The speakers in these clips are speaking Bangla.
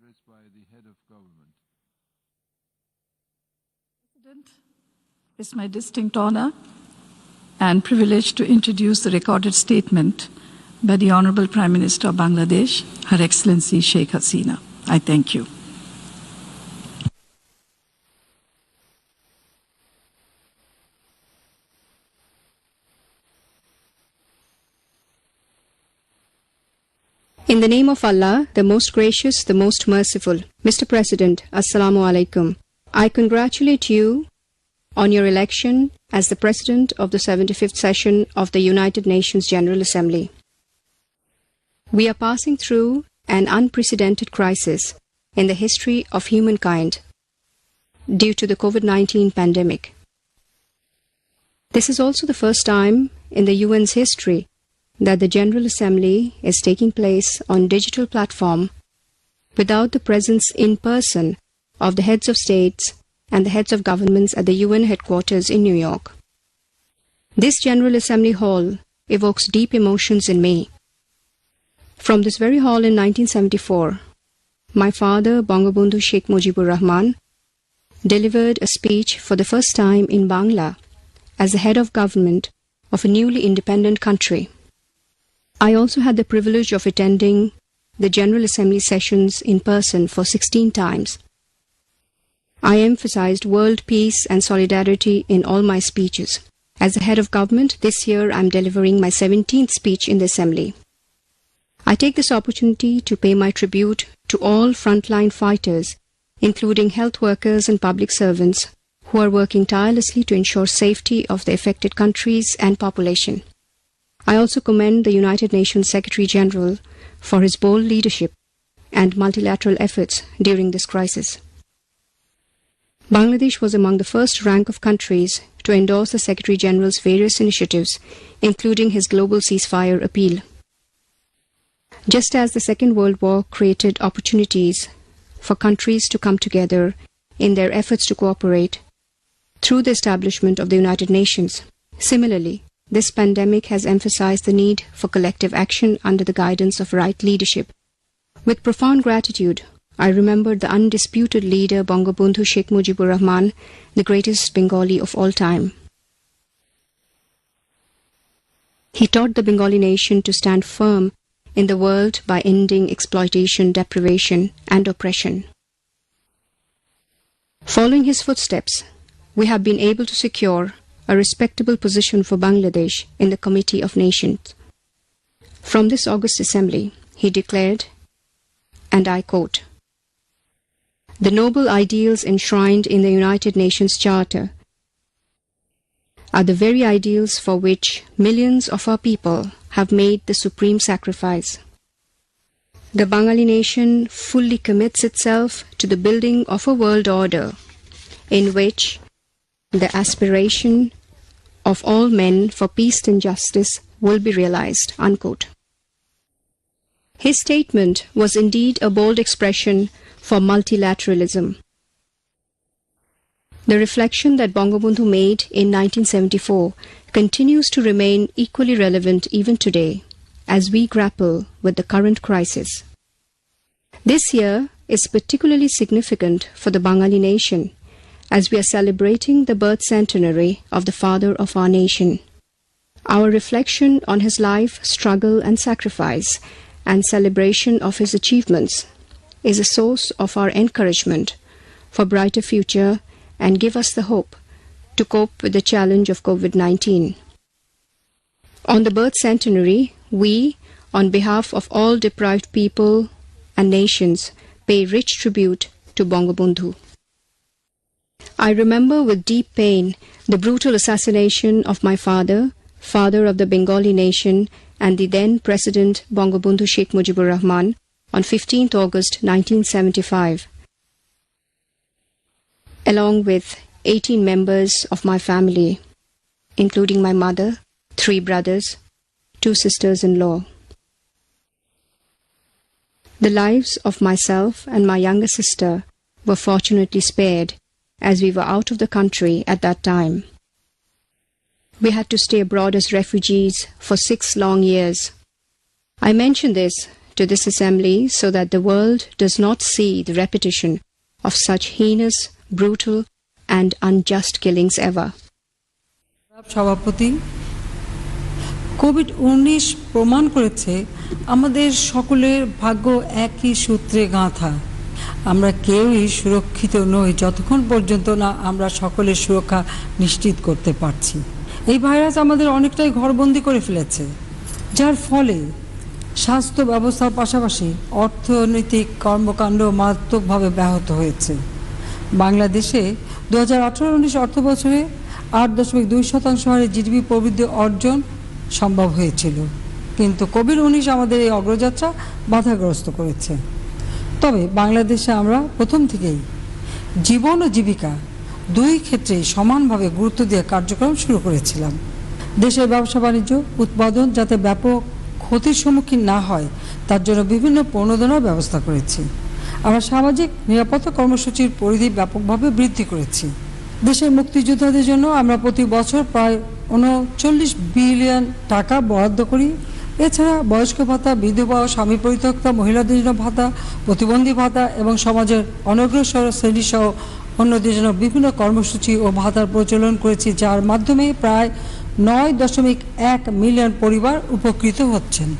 address by the head of government. President, it's my distinct honor and privilege to introduce the recorded statement by the Honorable Prime Minister of Bangladesh, Her Excellency Sheikh Hasina. I thank you. In the name of Allah, the most gracious, the most merciful. Mr. President, Assalamu alaikum. I congratulate you on your election as the President of the 75th session of the United Nations General Assembly. We are passing through an unprecedented crisis in the history of humankind due to the COVID-19 pandemic. This is also the first time in the UN's history that the General Assembly is taking place on digital platform without the presence in person of the heads of states and the heads of governments at the UN headquarters in New York. This General Assembly hall evokes deep emotions in me. From this very hall in 1974, my father, Bangabandhu Sheikh Mujibur Rahman, delivered a speech for the first time in Bangla as the head of government of a newly independent country. I also had the privilege of attending the General Assembly sessions in person for 16 times. I emphasized world peace and solidarity in all my speeches. As the head of government, this year I am delivering my 17th speech in the Assembly. I take this opportunity to pay my tribute to all frontline fighters, including health workers and public servants, who are working tirelessly to ensure safety of the affected countries and population. I also commend the United Nations Secretary General for his bold leadership and multilateral efforts during this crisis. Bangladesh was among the first rank of countries to endorse the Secretary General's various initiatives, including his global ceasefire appeal. Just as the Second World War created opportunities for countries to come together in their efforts to cooperate through the establishment of the United Nations, similarly, this pandemic has emphasized the need for collective action under the guidance of right leadership. With profound gratitude, I remember the undisputed leader Bangabandhu Sheikh Mujibur Rahman, the greatest Bengali of all time. He taught the Bengali nation to stand firm in the world by ending exploitation, deprivation, and oppression. Following his footsteps, we have been able to secure a respectable position for Bangladesh in the Committee of Nations. From this August Assembly, he declared, and I quote, "The noble ideals enshrined in the United Nations Charter are the very ideals for which millions of our people have made the supreme sacrifice. The Bengali nation fully commits itself to the building of a world order in which the aspiration of all men for peace and justice will be realized." Unquote. His statement was indeed a bold expression for multilateralism. The reflection that Bangabandhu made in 1974 continues to remain equally relevant even today as we grapple with the current crisis. This year is particularly significant for the Bengali nation as we are celebrating the birth centenary of the father of our nation. Our reflection on his life, struggle and sacrifice and celebration of his achievements is a source of our encouragement for a brighter future and give us the hope to cope with the challenge of COVID-19. On the birth centenary, we, on behalf of all deprived people and nations, pay rich tribute to Bangabandhu. I remember with deep pain the brutal assassination of my father, father of the Bengali nation, and the then President Bangabandhu Sheikh Mujibur Rahman on 15th August 1975, along with 18 members of my family, including my mother, 3 brothers, 2 sisters-in-law. The lives of myself and my younger sister were fortunately spared as we were out of the country at that time. We had to stay abroad as refugees for 6 long years. I mention this to this assembly so that the world does not see the repetition of such heinous, brutal, and unjust killings ever. সভাপতি, কোভিড-19 প্রমাণ করেছে আমাদের সকলের ভাগ্য একই সূত্রে গাঁথা। আমরা কেউই সুরক্ষিত নই যতক্ষণ পর্যন্ত না আমরা সকলের সুরক্ষা নিশ্চিত করতে পারছি। এই ভাইরাস আমাদের অনেকটাই ঘরবন্দি করে ফেলেছে, যার ফলে স্বাস্থ্য ব্যবস্থার পাশাপাশি অর্থনৈতিক কর্মকাণ্ড মারাত্মকভাবে ব্যাহত হয়েছে। বাংলাদেশে 2018-19 অর্থবছরে 8.2% হারে জিডিপি প্রবৃদ্ধি অর্জন সম্ভব হয়েছিল, কিন্তু কোভিড-19 আমাদের এই অগ্রযাত্রা বাধাগ্রস্ত করেছে। তবে বাংলাদেশে আমরা প্রথম থেকেই জীবন ও জীবিকা দুই ক্ষেত্রেই সমানভাবে গুরুত্ব দিয়ে কার্যক্রম শুরু করেছিলাম। দেশের ব্যবসা বাণিজ্য উৎপাদন যাতে ব্যাপক ক্ষতির সম্মুখীন না হয় তার জন্য বিভিন্ন প্রণোদনার ব্যবস্থা করেছি। আমরা সামাজিক নিরাপত্তা কর্মসূচির পরিধি ব্যাপকভাবে বৃদ্ধি করেছি। দেশের মুক্তিযোদ্ধাদের জন্য আমরা প্রতি বছর প্রায় 39 বিলিয়ন টাকা বরাদ্দ করি। এছাড়া বয়স্ক ভাতা, বিধবা ও স্বামী পরিত্যক্তা মহিলাদের জন্য ভাতা, প্রতিবন্ধী ভাতা এবং সমাজের অনগ্রসর শ্রেণী সহ অন্যদের জন্য বিভিন্ন কর্মসূচি ও ভাতার প্রচলন করেছি, যার মাধ্যমে প্রায় 9.1 মিলিয়ন পরিবার উপকৃত হচ্ছেন।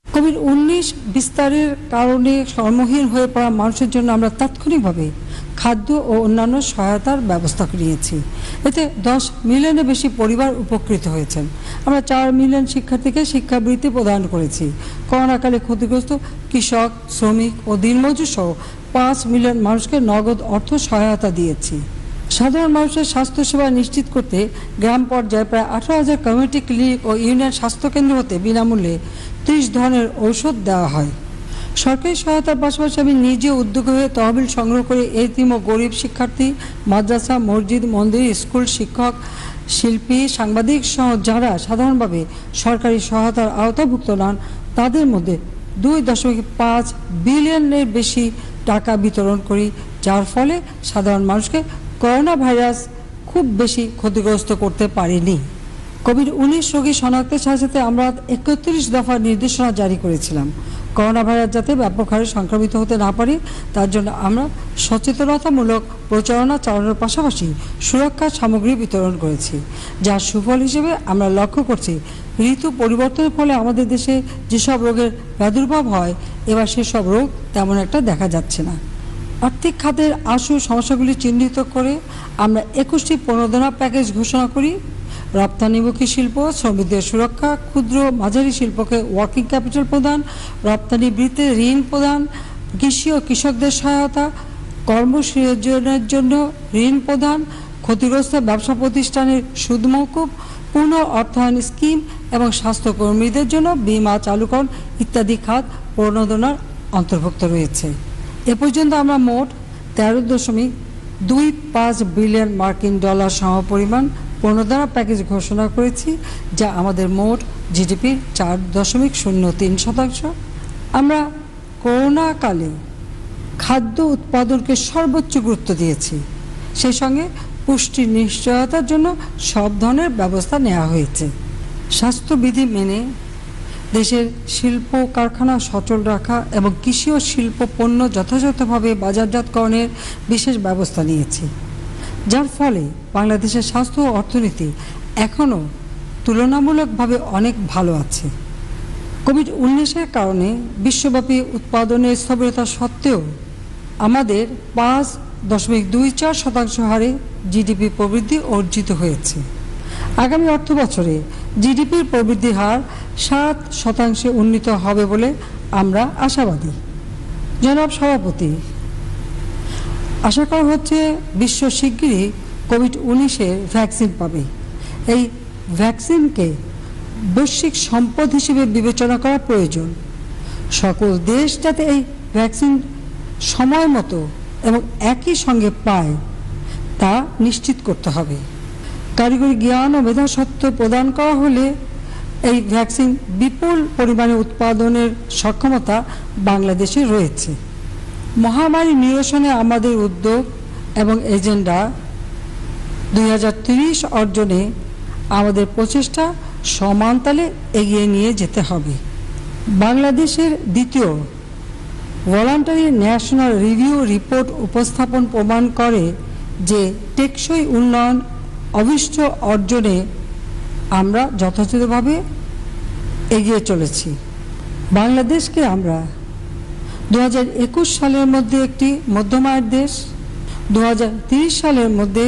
কোভিড-19 বিস্তারের কারণে কর্মহীন হয়ে পড়া মানুষের জন্য আমরা তাৎক্ষণিকভাবে খাদ্য ও অন্যান্য সহায়তার ব্যবস্থা নিয়েছি। এতে 10 মিলিয়নের বেশি পরিবার উপকৃত হয়েছেন। আমরা 4 মিলিয়ন শিক্ষার্থীকে শিক্ষাবৃত্তি প্রদান করেছি। করোনাকালে ক্ষতিগ্রস্ত কৃষক, শ্রমিক ও দিনমজুর সহ 5 মিলিয়ন মানুষকে নগদ অর্থ সহায়তা দিয়েছি। সাধারণ মানুষের স্বাস্থ্যসেবা নিশ্চিত করতে গ্রাম পর্যায়ে প্রায় 18,000 কমিউনিটি ক্লিনিক ও ইউনিয়ন স্বাস্থ্যকেন্দ্র হতে বিনামূল্যে 30 ধরনের ঔষধ দেওয়া হয়। সরকারি সহায়তার পাশাপাশি আমি নিজে উদ্যোগী হয়ে তহবিল সংগ্রহ করে এতিম ও গরিব শিক্ষার্থী, মাদ্রাসা, মসজিদ, মন্দির, স্কুল, শিক্ষক, শিল্পী, সাংবাদিক সহ যারা সাধারণভাবে সরকারি সহায়তার আওতাভুক্ত নন তাদের মধ্যে 2.5 বিলিয়নের বেশি টাকা বিতরণ করি, যার ফলে সাধারণ মানুষকে করোনা ভাইরাস খুব বেশি ক্ষতিগ্রস্ত করতে পারেনি। কোভিড-19 রোগী শনাক্তের সাথে সাথে আমরা 31 দফার নির্দেশনা জারি করেছিলাম। করোনা ভাইরাস যাতে ব্যাপক হারে সংক্রমিত হতে না পারে তার জন্য আমরা সচেতনতামূলক প্রচারণা চালানোর পাশাপাশি সুরক্ষা সামগ্রী বিতরণ করেছি, যার সুফল হিসেবে আমরা লক্ষ্য করছি ঋতু পরিবর্তনের ফলে আমাদের দেশে যেসব রোগের প্রাদুর্ভাব হয় এবার সেসব রোগ তেমন একটা দেখা যাচ্ছে না। আর্থিক খাতের আশু সমস্যাগুলি চিহ্নিত করে আমরা 21টি প্রণোদনা প্যাকেজ ঘোষণা করি। রপ্তানিমুখী শিল্প, শ্রমিকদের সুরক্ষা, ক্ষুদ্র মাঝারি শিল্পকে ওয়ার্কিং ক্যাপিটাল প্রদান, রপ্তানি বৃত্তিতে ঋণ প্রদান, কৃষি ও কৃষকদের সহায়তা, কর্মসৃজনের জন্য ঋণ প্রদান, ক্ষতিগ্রস্ত ব্যবসা প্রতিষ্ঠানের সুদ মওকুফ, পুনঃ অর্থায়ন স্কিম এবং স্বাস্থ্যকর্মীদের জন্য বীমা চালুকরণ ইত্যাদি খাত প্রণোদনার অন্তর্ভুক্ত রয়েছে। এ পর্যন্ত আমরা মোট 13.25 বিলিয়ন মার্কিন ডলার সমপরিমাণ প্রণোদনা প্যাকেজ ঘোষণা করেছি, যা আমাদের মোট জিডিপির 4.03%। আমরা করোনাকালে খাদ্য উৎপাদনকে সর্বোচ্চ গুরুত্ব দিয়েছি। সেই সঙ্গে পুষ্টির নিশ্চয়তার জন্য সব ধরনের ব্যবস্থা নেওয়া হয়েছে। স্বাস্থ্যবিধি মেনে দেশের শিল্প কারখানা সচল রাখা এবং কৃষি ও শিল্প পণ্য যথাযথভাবে বাজারজাতকরণের বিশেষ ব্যবস্থা নিয়েছি, যার ফলে বাংলাদেশের স্বাস্থ্য ও অর্থনীতি এখনও তুলনামূলকভাবে অনেক ভালো আছে। কোভিড-19 কারণে বিশ্বব্যাপী উৎপাদনের স্থবিরতা সত্ত্বেও আমাদের 5.24% হারে জিডিপি প্রবৃদ্ধি অর্জিত হয়েছে। আগামী অর্থ বছরে জিডিপির প্রবৃদ্ধির হার 7% উন্নীত হবে বলে আমরা আশাবাদী। জনাব সভাপতি, আশা করা হচ্ছে বিশ্ব শিগগিরই কোভিড-19 ভ্যাকসিন পাবে। এই ভ্যাকসিনকে বৈশ্বিক সম্পদ হিসেবে বিবেচনা করা প্রয়োজন। সকল দেশ যাতে এই ভ্যাকসিন সময় মতো এবং একই সঙ্গে পায় তা নিশ্চিত করতে হবে। কারিগরি জ্ঞান ও মেধাস্বত্ব প্রদান করা হলে এই ভ্যাকসিন বিপুল পরিমাণে উৎপাদনের সক্ষমতা বাংলাদেশে রয়েছে। মহামারী নিরসনে আমাদের উদ্যোগ এবং এজেন্ডা 2030 অর্জনে আমাদের প্রচেষ্টা সমান তালে এগিয়ে নিয়ে যেতে হবে। বাংলাদেশের দ্বিতীয় ভলান্টারি ন্যাশনাল রিভিউ রিপোর্ট উপস্থাপন প্রমাণ করে যে টেকসই উন্নয়ন অভিষ্ট অর্জনে আমরা যথাযথভাবে এগিয়ে চলেছি। বাংলাদেশকে আমরা 2021 সালের মধ্যে একটি মধ্যম আয়ের দেশ, 2030 সালের মধ্যে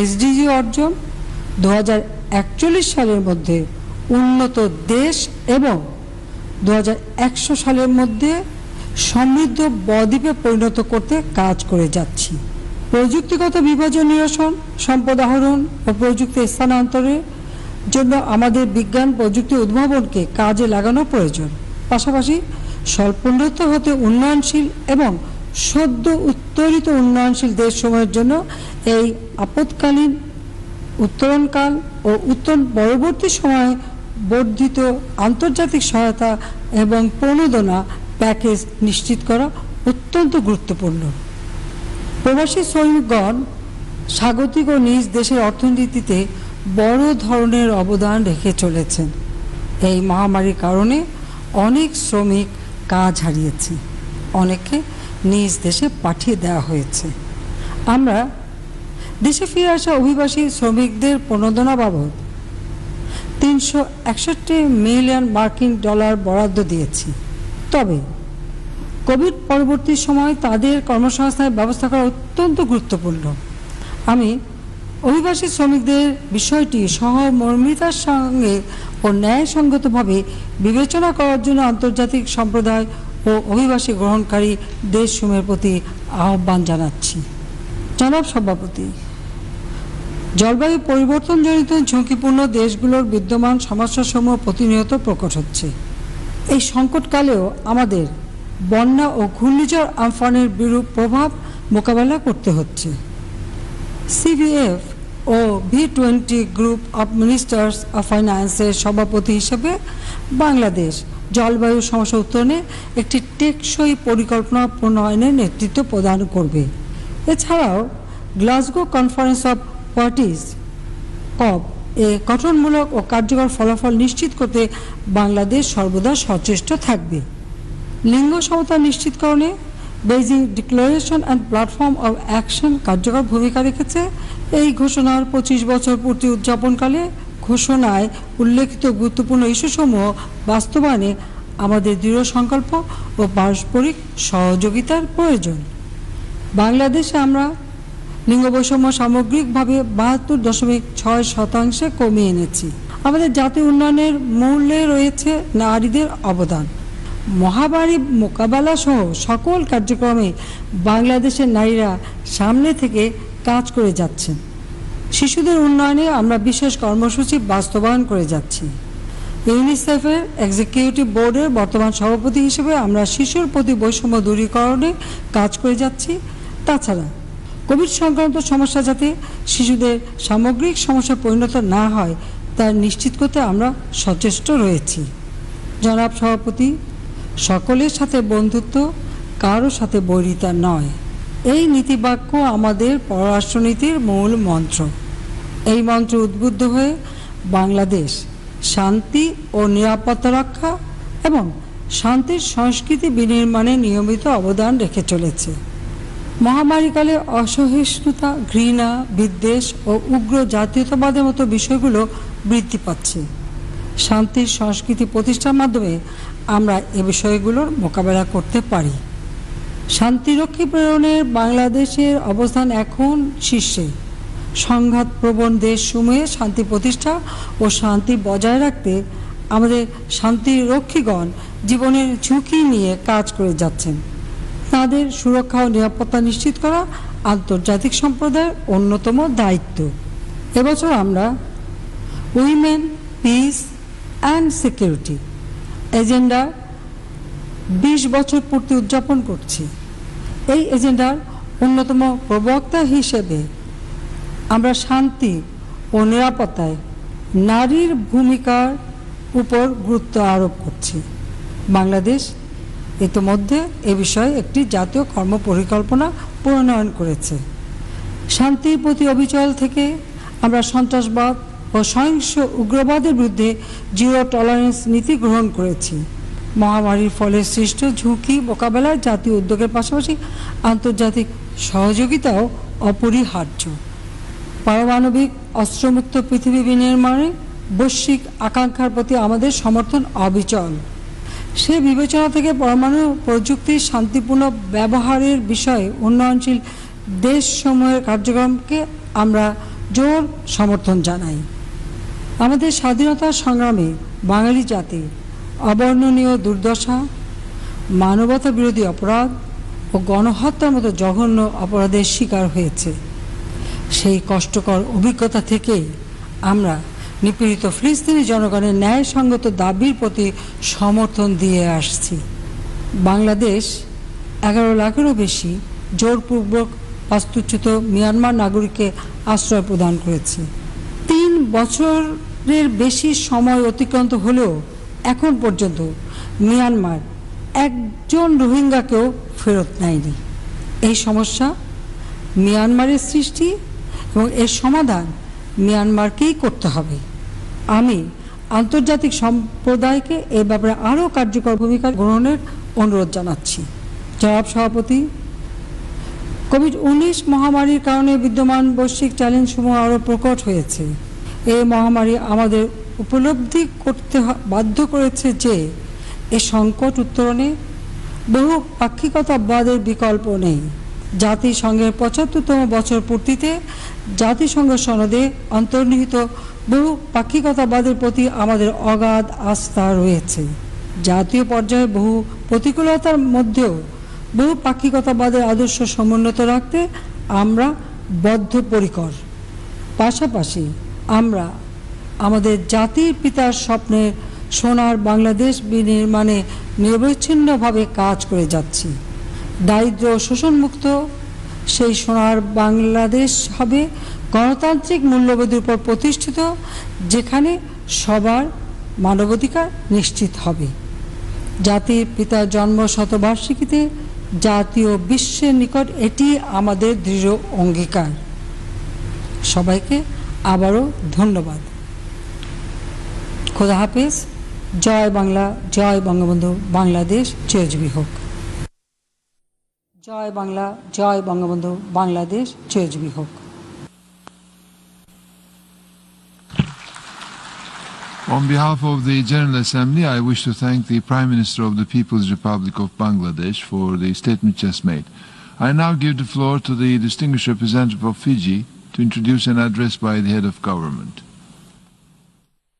এসডিজি অর্জন, 2041 সালের মধ্যে উন্নত দেশ এবং 2100 সালের মধ্যে সমৃদ্ধ বদ্বীপে পরিণত করতে কাজ করে যাচ্ছি। প্রযুক্তিগত বিভাজন নিরসন, সম্পদ আহরণ ও প্রযুক্তি স্থানান্তরের জন্য আমাদের বিজ্ঞান প্রযুক্তি উদ্ভাবনকে কাজে লাগানো প্রয়োজন। পাশাপাশি স্বল্পোন্নত হতে উন্নয়নশীল এবং সদ্য উত্তরিত উন্নয়নশীল দেশসমূহের জন্য এই আপৎকালীন উত্তরণকাল ও উত্তরণ পরবর্তী সময়ে বর্ধিত আন্তর্জাতিক সহায়তা এবং প্রণোদনা প্যাকেজ নিশ্চিত করা অত্যন্ত গুরুত্বপূর্ণ। প্রবাসী শ্রমিকগণ স্বাগতিক ও নিজ দেশের অর্থনীতিতে বড় ধরনের অবদান রেখে চলেছেন। এই মহামারীর কারণে অনেক শ্রমিক কাজ হারিয়েছে, অনেককে নিজ দেশে পাঠিয়ে দেওয়া হয়েছে। আমরা দেশে ফিরে আসা অভিবাসী শ্রমিকদের প্রণোদনা বাবদ 361 মিলিয়ন মার্কিন ডলার বরাদ্দ দিয়েছি। তবে কোভিড পরবর্তী সময় তাদের কর্মসংস্থানের ব্যবস্থা করা অত্যন্ত গুরুত্বপূর্ণ। আমি অভিবাসী শ্রমিকদের বিষয়টি সহমর্মিতার সঙ্গে ও ন্যায়সঙ্গতভাবে বিবেচনা করার জন্য আন্তর্জাতিক সম্প্রদায় ও অভিবাসী গ্রহণকারী দেশসমূহের প্রতি আহ্বান জানাচ্ছি। জনাব সভাপতি, জলবায়ু পরিবর্তনজনিত ঝুঁকিপূর্ণ দেশগুলোর বিদ্যমান সমস্যাসমূহ প্রতিনিয়ত প্রকট হচ্ছে। এই সংকটকালেও আমাদের বন্যা ও ঘূর্ণিঝড় আমফানের বিরূপ প্রভাব মোকাবেলা করতে হচ্ছে। সিভিএফ ও V20 group of ministers of ফাইন্যান্সের সভাপতি হিসেবে বাংলাদেশ জলবায়ু সমস্যা উত্তরণে একটি টেকসই পরিকল্পনা প্রণয়নের নেতৃত্ব প্রদান করবে। এছাড়াও গ্লাসগো কনফারেন্স অফ পার্টিস কপ এ গঠনমূলক ও কার্যকর ফলাফল নিশ্চিত করতে বাংলাদেশ সর্বদা সচেষ্ট থাকবে। লিঙ্গ সমতা নিশ্চিতকরণে Beijing declaration and platform of action কার্যকর ভূমিকা রেখেছে। এই ঘোষণার 25 বছর পূর্তি উদযাপনকালে ঘোষণায় উল্লেখিত গুরুত্বপূর্ণ ইস্যুসমূহ বাস্তবায়নে আমাদের দৃঢ় সংকল্প ও পারস্পরিক সহযোগিতার প্রয়োজন। বাংলাদেশে আমরা লিঙ্গ বৈষম্য সামগ্রিকভাবে 72.6% কমিয়ে এনেছি। আমাদের জাতীয় উন্নয়নের মূলে রয়েছে নারীদের অবদান। মহামারী মোকাবেলা সহ সকল কার্যক্রমে বাংলাদেশের নারীরা সামনে থেকে কাজ করে যাচ্ছেন। শিশুদের উন্নয়নে আমরা বিশেষ কর্মসূচি বাস্তবায়ন করে যাচ্ছি। ইউনিসেফের এক্সিকিউটিভ বোর্ডের বর্তমান সভাপতি হিসেবে আমরা শিশুর প্রতি বৈষম্য দূরীকরণে কাজ করে যাচ্ছি। তাছাড়া কোভিড সংক্রান্ত সমস্যা যাতে শিশুদের সামগ্রিক সমস্যায় পরিণত না হয় তা নিশ্চিত করতে আমরা সচেষ্ট রয়েছি। জনাব সভাপতি, সকলের সাথে বন্ধুত্ব, কারো সাথে বৈরিতা নয়, এই নীতিবাক্য আমাদের পররাষ্ট্রনীতির মূল মন্ত্র। এই মন্ত্রে উদ্বুদ্ধ হয়ে বাংলাদেশ শান্তি ও নিরাপত্তা রক্ষা এবং শান্তির সংস্কৃতি বিনির্মাণে নিয়মিত অবদান রেখে চলেছে। মহামারীকালে অসহিষ্ণুতা, ঘৃণা, বিদ্বেষ ও উগ্র জাতীয়তাবাদের মতো বিষয়গুলো বৃদ্ধি পাচ্ছে। শান্তির সংস্কৃতি প্রতিষ্ঠার মাধ্যমে আমরা এ বিষয়গুলোর মোকাবেলা করতে পারি। শান্তিরক্ষী প্রেরণের বাংলাদেশের অবস্থান এখন শীর্ষে। সংঘাতপ্রবণ দেশসমূহে শান্তি প্রতিষ্ঠা ও শান্তি বজায় রাখতে আমাদের শান্তিরক্ষীগণ জীবনের ঝুঁকি নিয়ে কাজ করে যাচ্ছেন। তাদের সুরক্ষা ও নিরাপত্তা নিশ্চিত করা আন্তর্জাতিক সম্প্রদায়ের অন্যতম দায়িত্ব। এবছর আমরা উইমেন, পিস অ্যান্ড সিকিউরিটি এজেন্ডার 20 বছর পূর্তি উদযাপন করছি। এই এজেন্ডার অন্যতম প্রবক্তা হিসেবে আমরা শান্তি ও নিরাপত্তায় নারীর ভূমিকার উপর গুরুত্ব আরোপ করছি। বাংলাদেশ ইতিমধ্যে এ বিষয়ে একটি জাতীয় কর্মপরিকল্পনা প্রণয়ন করেছে। শান্তির প্রতি অবিচল থেকে আমরা সন্ত্রাসবাদ ও সহিংস উগ্রবাদের বিরুদ্ধে জিরো টলারেন্স নীতি গ্রহণ করেছি। মহামারীর ফলে সৃষ্ট ঝুঁকি মোকাবেলায় জাতীয় উদ্যোগের পাশাপাশি আন্তর্জাতিক সহযোগিতাও অপরিহার্য। পারমাণবিক অস্ত্রমুক্ত পৃথিবী বিনির্মাণে বৈশ্বিক আকাঙ্ক্ষার প্রতি আমাদের সমর্থন অবিচল। সে বিবেচনা থেকে পরমাণু প্রযুক্তির শান্তিপূর্ণ ব্যবহারের বিষয়ে উন্নয়নশীল দেশসমূহের কার্যক্রমকে আমরা জোর সমর্থন জানাই। আমাদের স্বাধীনতা সংগ্রামে বাঙালি জাতি অবর্ণনীয় দুর্দশা, মানবতা বিরোধী অপরাধ ও গণহত্যার মতো জঘন্য অপরাধের শিকার হয়েছে। সেই কষ্টকর অভিজ্ঞতা থেকেই আমরা নিপীড়িত ফিলিস্তিনি জনগণের ন্যায়সঙ্গত দাবির প্রতি সমর্থন দিয়ে আসছি। বাংলাদেশ 11 লাখেরও বেশি জোরপূর্বক বাস্তুচ্যুত মিয়ানমার নাগরিককে আশ্রয় প্রদান করেছে। 3 বছরের বেশি সময় অতিক্রান্ত হলেও এখন পর্যন্ত মিয়ানমার একজন রোহিঙ্গাকেও ফেরত নেয়নি। এই সমস্যা মিয়ানমারের সৃষ্টি এবং এর সমাধান মিয়ানমারকেই করতে হবে। আমি আন্তর্জাতিক সম্প্রদায়কে এ ব্যাপারে আরও কার্যকর ভূমিকা গ্রহণের অনুরোধ জানাচ্ছি। জনাব সভাপতি, কোভিড-19 মহামারীর কারণে বিদ্যমান বৈশ্বিক চ্যালেঞ্জসমূহ আরও প্রকট হয়েছে। এই মহামারী আমাদের উপলব্ধি করতে বাধ্য করেছে যে এ সংকট উত্তরণে বহু পাক্ষিকতাবাদের বিকল্প নেই। জাতিসংঘের 75তম বছর পূর্তিতে জাতিসংঘ সনদে অন্তর্নিহিত বহু পাক্ষিকতাবাদের প্রতি আমাদের অগাধ আস্থা রয়েছে। জাতীয় পর্যায়ে বহু প্রতিকূলতার মধ্যেও বহু পাক্ষিকতাবাদের আদর্শ সমুন্নত রাখতে আমরা বদ্ধপরিকর। পাশাপাশি আমরা আমাদের জাতির পিতার স্বপ্নের সোনার বাংলাদেশ বিনির্মাণে নিরবচ্ছিন্নভাবে কাজ করে যাচ্ছি। দারিদ্র্য ও শোষণমুক্ত সেই সোনার বাংলাদেশ হবে গণতান্ত্রিক মূল্যবোধের উপর প্রতিষ্ঠিত, যেখানে সবার মানবাধিকার নিশ্চিত হবে। জাতির পিতার জন্ম শতবার্ষিকীতে জাতীয় বিশ্বের নিকট এটি আমাদের দৃঢ় অঙ্গীকার। সবাইকে আবারও ধন্যবাদ। খোদা হাফেজ। জয় বাংলা, জয় বঙ্গবন্ধু, বাংলাদেশ চিরজীবী হোক। জয় বাংলা, জয় বঙ্গবন্ধু, বাংলাদেশ চিরজীবী হোক। On behalf of the General Assembly, I wish to thank the Prime Minister of the People's Republic of Bangladesh for the statement just made. I now give the floor to the distinguished representative of Fiji to introduce an address by the head of government.